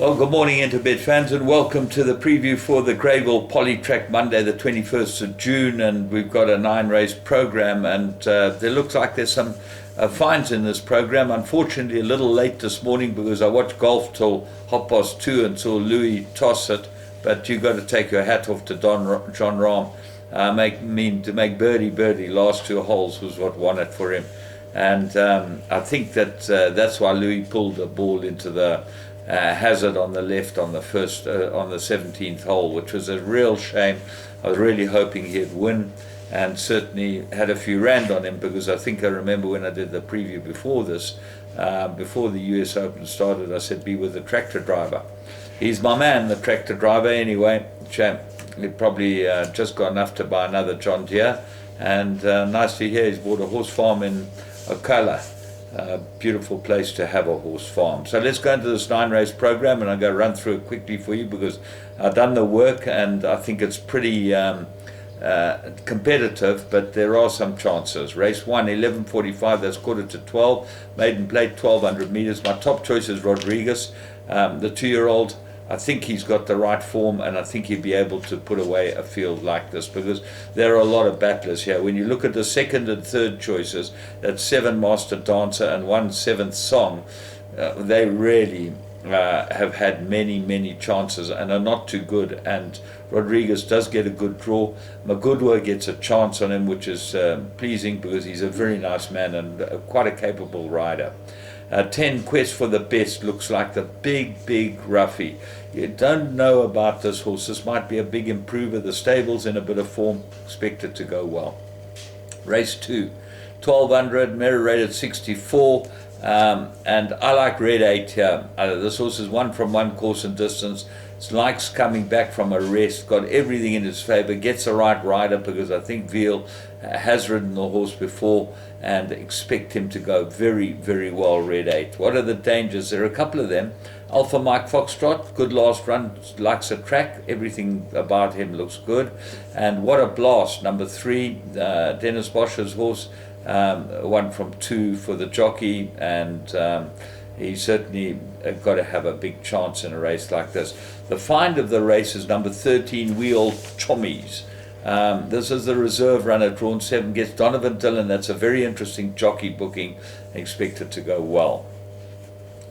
Well, good morning, Interbed fans, and welcome to the preview for the Greyville Poly track Monday, the 21st of June. And we've got a 9-race program, and there looks like there's some finds in this program. Unfortunately, a little late this morning because I watched golf till 2:30 and saw Louis toss it. But you've got to take your hat off to John Rahm. To make birdie last 2 holes was what won it for him. And I think that's why Louis pulled the ball into the hazard on the left on the 17th hole, which was a real shame. I was really hoping he'd win, and certainly had a few rand on him, because I think I remember when I did the preview before this, before the US Open started, I said be with the tractor driver. He's my man, the tractor driver. Anyway, champ, he probably just got enough to buy another John Deere, and nice to hear he's bought a horse farm in Ocala. Beautiful place to have a horse farm. So let's go into this 9-race program, and I'm going to run through it quickly for you because I've done the work and I think it's pretty competitive, but there are some chances. Race 1, 11:45, that's 11:45, maiden plate 1200 meters. My top choice is Rodriguez, the 2-year-old. I think he's got the right form, and I think he'll be able to put away a field like this, because there are a lot of battlers here. When you look at the second and third choices, that's 7 Master Dancer and 1 7th Song, they really have had many chances and are not too good. And Rodriguez does get a good draw. Magudwa gets a chance on him, which is pleasing, because he's a very nice man and quite a capable rider. 10 Quest for the Best looks like the big roughie. You don't know about this horse. This might be a big improver. The stable's in a bit of form. Expect it to go well. Race 2, 1200, merit rated 64. And I like Red 8 here. This horse is 1 from 1 course and distance. It likes coming back from a rest, got everything in his favor, gets the right rider, because I think Veal has ridden the horse before, and expect him to go very well, Red 8. What are the dangers? There are a couple of them. Alpha Mike Foxtrot, good last run, likes a track, everything about him looks good. And What a Blast, number 3, Dennis Bosch's horse, 1 from 2 for the jockey, and he's certainly got to have a big chance in a race like this. The find of the race is number 13, Wheel Chommies. This is the reserve runner, drawn 7, gets Donovan Dillon. That's a very interesting jockey booking. Expect it to go well.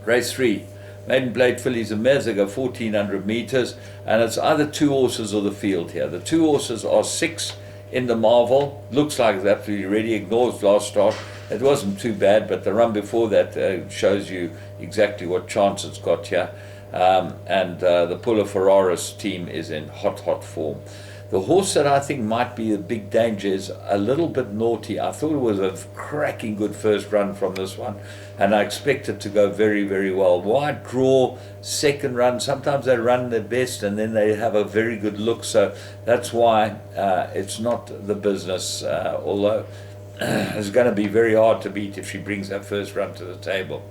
Race 3, maiden plate fillies and mares. They go 1400 meters, and it's either 2 horses or the field here. The 2 horses are 6 in the Marvel. Looks like it's absolutely ready. Ignores last start. It wasn't too bad, but the run before that shows you exactly what chance it's got here. The Pulla Ferraris team is in hot form. The horse that I think might be a big danger is a little bit naughty. I thought it was a cracking good first run from this one, and I expect it to go very well. Wide draw, second run. Sometimes they run their best and then they have a very good look, so that's why it's not the business, although it's going to be very hard to beat if she brings that first run to the table.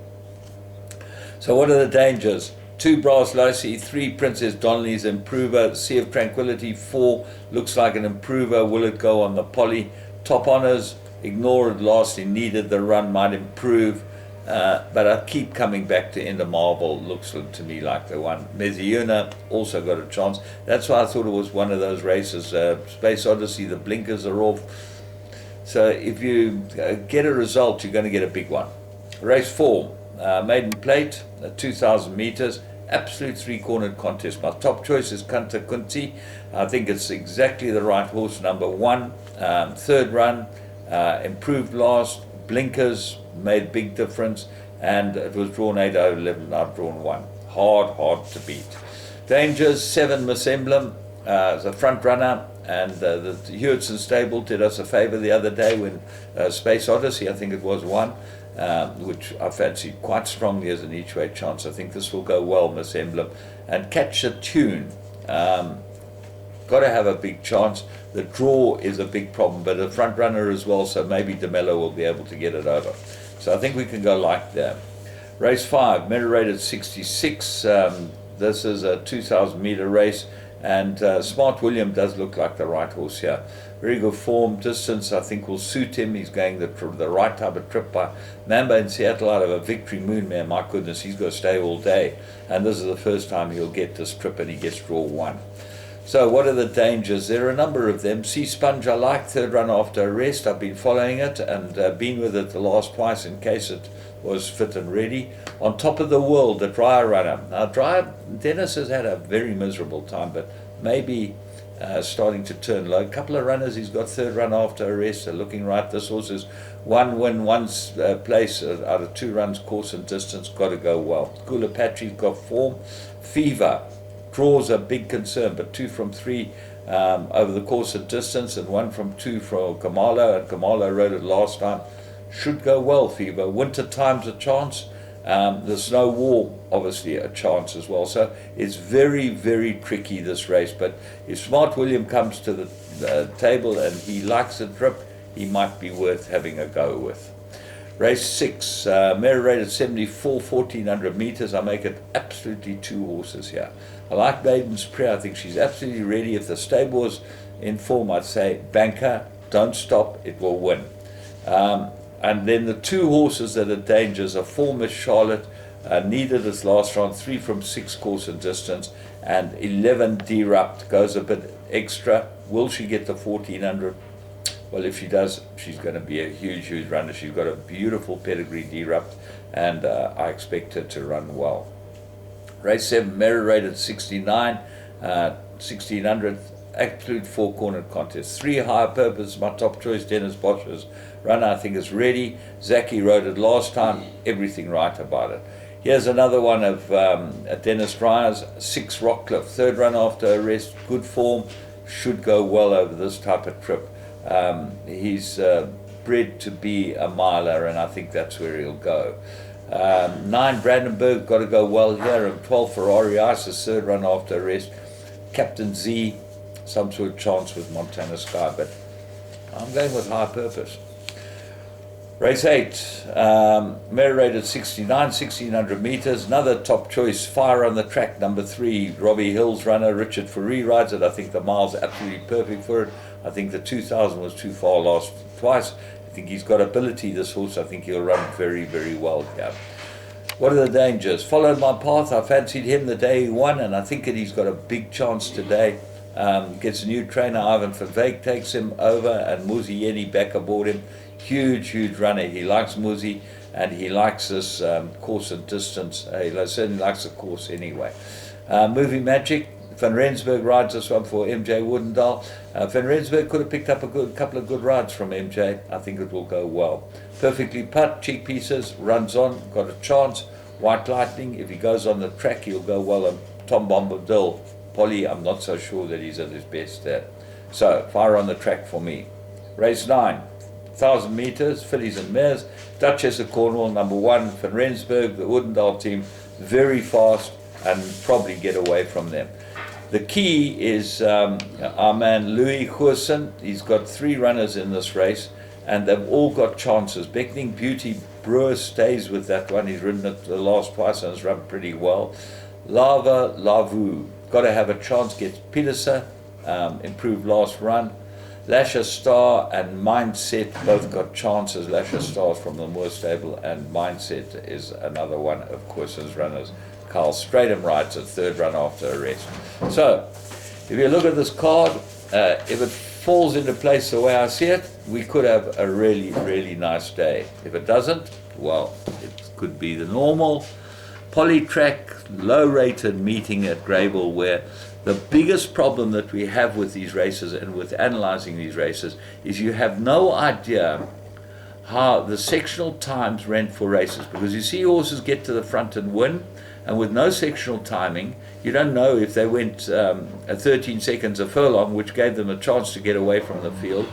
So what are the dangers? 2 Brass Losi, 3 Princess Donnelly's improver, Sea of Tranquility 4 looks like an improver. Will it go on the Poly? Top Honors, ignored lastly, needed the run, might improve, but I keep coming back to Ender Marvel. Looks to me like the one. Meziuna also got a chance. That's why I thought it was one of those races. Space Odyssey, the blinkers are off. So if you get a result, you're going to get a big one. Race 4, maiden plate, 2,000 meters, absolute 3-cornered contest. My top choice is Kanta Kunti. I think it's exactly the right horse, number 1. Third run, improved last, blinkers, made big difference, and it was drawn 8/11, I've drawn 1. Hard to beat. Dangers, 7 Miss Emblem, the front runner, and the Hewitson stable did us a favor the other day when Space Odyssey, I think it was, won, which I fancied quite strongly as an each-way chance. I think this will go well, Miss Emblem. And Catch the Tune, got to have a big chance. The draw is a big problem, but a front runner as well, so maybe DeMello will be able to get it over. So I think we can go like that. Race 5, merit rated 66. This is a 2,000 meter race. And Smart William does look like the right horse here. Very good form. Distance, I think, will suit him. He's going the right type of trip by Mamba in Seattle out of a Victory Moon mare. My goodness, he's got to stay all day. And this is the first time he'll get this trip, and he gets draw 1. So what are the dangers? There are a number of them. Sea Sponge I like, third run after arrest. I've been following it and been with it the last twice in case it was fit and ready. On Top of the World, the Dryer Runner. Now Dennis has had a very miserable time, but maybe starting to turn low. A couple of runners he's got third run after arrest are looking right. This horse is 1 win, 1 place out of 2 runs, course and distance. Got to go well. Cooler Patchy's got form. Fever. Draws a big concern, but 2 from 3 over the course of distance and 1 from 2 from Kamala, and Kamala rode it last time. Should go well, Fever. Winter time's a chance. The Snow War, obviously, a chance as well. So it's very, very tricky, this race. But if Smart William comes to the table and he likes the trip, he might be worth having a go with. Race 6, mare rated 74, 1400 meters. I make it absolutely 2 horses here. I like Maiden's Prayer. I think she's absolutely ready. If the stable was in form, I'd say banker, don't stop, it will win. And then the 2 horses that are dangers are 4 Miss Charlotte, needed this last round, 3 from 6 course and distance, and 11 Derupt, goes a bit extra. Will she get the 1400? Well, if she does, she's going to be a huge, huge runner. She's got a beautiful pedigree, Derupt, and I expect her to run well. Race 7, mare rated 69, 1600, absolute 4-cornered contest. 3 higher purpose, my top choice, Dennis Bosch's runner, I think is ready. Zaki rode it last time, everything right about it. Here's another one of Dennis Dryer's, 6 Rockcliffe, third run after arrest, good form, should go well over this type of trip. He's bred to be a miler, and I think that's where he'll go. 9 Brandenburg, got to go well here, and 12 Ferrari Isis, third run after arrest. Captain Z, some sort of chance with Montana Sky, but I'm going with high purpose. Race 8, mare rated 69, 1600 meters, another top choice, Fire on the Track, number 3, Robbie Hill's runner, Richard Ferree rides it. I think the mile's absolutely perfect for it. I think the 2000 was too far last twice. I think he's got ability, this horse. I think he'll run very, very well here. What are the dangers? Followed my path. I fancied him the day he won, and I think that he's got a big chance today. Gets a new trainer, Ivan van Wyk takes him over, and Muzi Yeni back aboard him. Huge, huge runner. He likes Muzi, and he likes this course and distance. He certainly likes the course anyway. Movie Magic. Van Rensburg rides this one for MJ Woodendal. Van Rensburg could have picked up a couple of good rides from MJ. I think it will go well. Perfectly Putt, cheek pieces, runs on, got a chance. White Lightning, if he goes on the track, he'll go well. And Tom Bombadil, Poly, I'm not so sure that he's at his best there. So, Fire on the Track for me. Race 9, 1000 meters, fillies and mares. Duchess of Cornwall, number 1. Van Rensburg, the Woodendal team, very fast and probably get away from them. The key is our man Louis Goosen. He's got 3 runners in this race, and they've all got chances. Beckoning Beauty, Brewer stays with that one. He's ridden it the last twice and has run pretty well. Lava Lavu, got to have a chance, gets Peterson, improved last run. Lasher Star and Mindset both got chances. Lasher Star's from the Moore stable, and Mindset is another one of Goosen's runners. Carl Stratham rides at third run after arrest. So, if you look at this card, if it falls into place the way I see it, we could have a really, really nice day. If it doesn't, well, it could be the normal polytrack, low-rated meeting at Greyville, where the biggest problem that we have with these races and with analyzing these races is you have no idea how the sectional times rent for races, because you see horses get to the front and win, and with no sectional timing, you don't know if they went 13 seconds a furlong, which gave them a chance to get away from the field,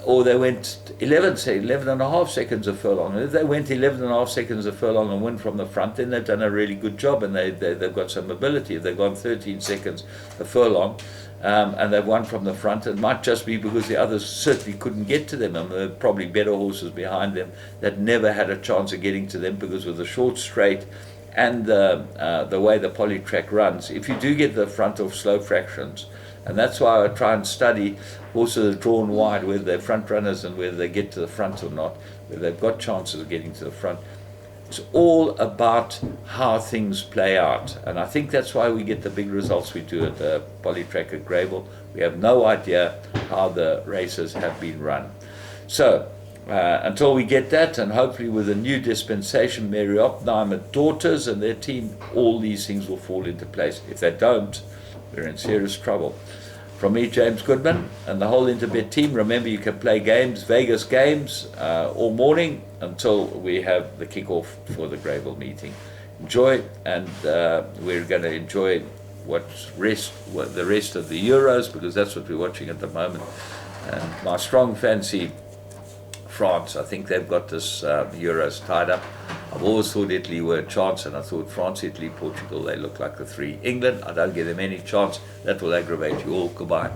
or they went 11 and a half seconds a furlong. And if they went 11 and a half seconds a furlong and win from the front, then they've done a really good job, and they've got some ability. If they've gone 13 seconds a furlong, and they've won from the front, it might just be because the others certainly couldn't get to them, and there are probably better horses behind them that never had a chance of getting to them, because with a short straight and the way the poly track runs, if you do get the front off slow fractions, and that's why I try and study horses drawn wide, whether they're front runners and whether they get to the front or not, whether they've got chances of getting to the front. It's all about how things play out, and I think that's why we get the big results we do at the poly track at Greyville. We have no idea how the races have been run. So until we get that, and hopefully with a new dispensation, Mary Oppenheimer daughters and their team, all these things will fall into place. If they don't, we're in serious trouble. From me, James Goodman, and the whole Interbet team, remember you can play games, Vegas games, all morning until we have the kickoff for the Greyville meeting. Enjoy, and we're going to enjoy the rest of the Euros, because that's what we're watching at the moment. And my strong fancy, France. I think they've got this Euros tied up. I've always thought Italy were a chance, and I thought France, Italy, Portugal, they look like the three. England, I don't give them any chance. That will aggravate you all. Goodbye.